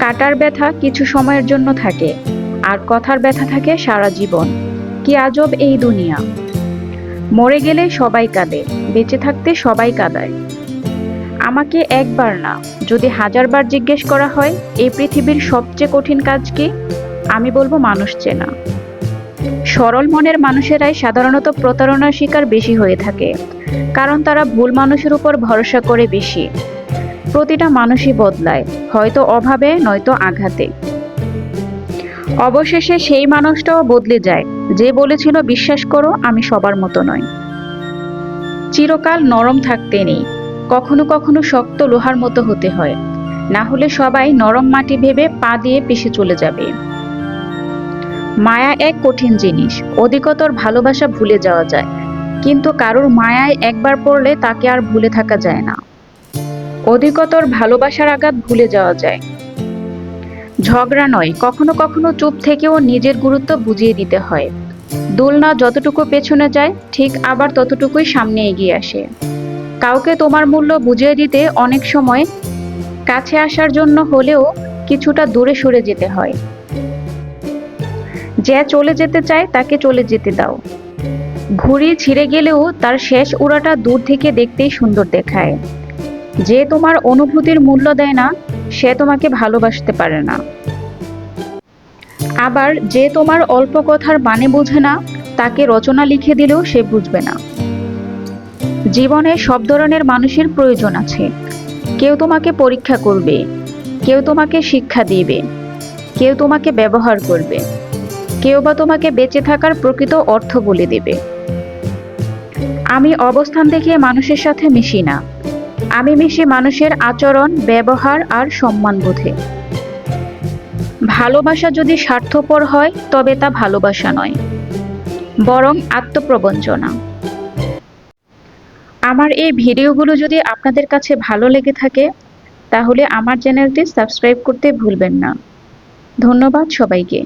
কাটার ব্যথা কিছু সময়ের জন্য থাকে, আর কথার ব্যথা থাকে সারা জীবন। কি আজব এই দুনিয়া! মরে গেলে সবাই কাঁদে, বেঁচে থাকতে সবাই কাঁদায়। আমাকে একবার না, যদি 1000 বার জিজ্ঞেস করা হয় এই পৃথিবীর সবচেয়ে কঠিন কাজ কি, আমি বলবো মানুষ চেনা। সরল মনের মানুষেরাই সাধারণত প্রতারণার শিকার বেশি হয়ে থাকে, কারণ তারা ভুল মানুষের উপর ভরসা করে বেশি। প্রতিটা মানুষই বদলায়, হয়তো অভাবে নয়তো আঘাতে। অবশেষে সেই মানুষটাও বদলে যায় যে বলেছিল বিশ্বাস করো আমি সবার মতো নয়। চিরকাল নরম থাকতে নেই, কখনো কখনো শক্ত লোহার মতো হতে হয়, না হলে সবাই নরম মাটি ভেবে পা দিয়ে পিষে চলে যাবে। মায়া এক কঠিন জিনিস, অধিকতর ভালোবাসা ভুলে যাওয়া যায়, কিন্তু কারোর মায়ায় একবার পড়লে তাকে আর ভুলে থাকা যায় না। অধিকতর ভালোবাসার আঘাত ভুলে যাওয়া যায়। ঝগড়া নয়, কখনো কখনো চুপ থেকেও নিজের গুরুত্ব বুঝিয়ে দিতে হয়। দোলনা যতটুকু পেছনে যায়, ঠিক আবার ততটুকুই সামনে এগিয়ে আসে। কাউকে তোমার মূল্য বুঝিয়ে দিতে অনেক সময় কাছে আসার জন্য হলেও কিছুটা দূরে সরে যেতে হয়। যে চলে যেতে চায় তাকে চলে যেতে দাও। ঘুড়ি ছিঁড়ে গেলেও তার শেষ উড়াটা দূর থেকে দেখতেই সুন্দর দেখায়। যে তোমার অনুভূতির মূল্য দেয় না, সে তোমাকে ভালোবাসতে পারে না। আবার যে তোমার অল্প কথার মানে বোঝে না, তাকে রচনা লিখে দিলেও সে বুঝবে না। জীবনে সব ধরনের মানুষের প্রয়োজন আছে। কেউ তোমাকে পরীক্ষা করবে, কেউ তোমাকে শিক্ষা দিবে, কেউ তোমাকে ব্যবহার করবে, কেউ বা তোমাকে বেঁচে থাকার প্রকৃত অর্থ বলে দেবে। আমি অবস্থান দেখে মানুষের সাথে মিশি না, আমি মিশি মানুষের আচরণ, ব্যবহার আর সম্মানবোধে। ভালোবাসা যদি স্বার্থপর হয় তবে তা ভালোবাসা নয়, বরং আত্মপ্রবঞ্চনা। আমার এই ভিডিওগুলো যদি আপনাদের কাছে ভালো লেগে থাকে, তাহলে আমার চ্যানেলটি সাবস্ক্রাইব করতে ভুলবেন না। ধন্যবাদ সবাইকে।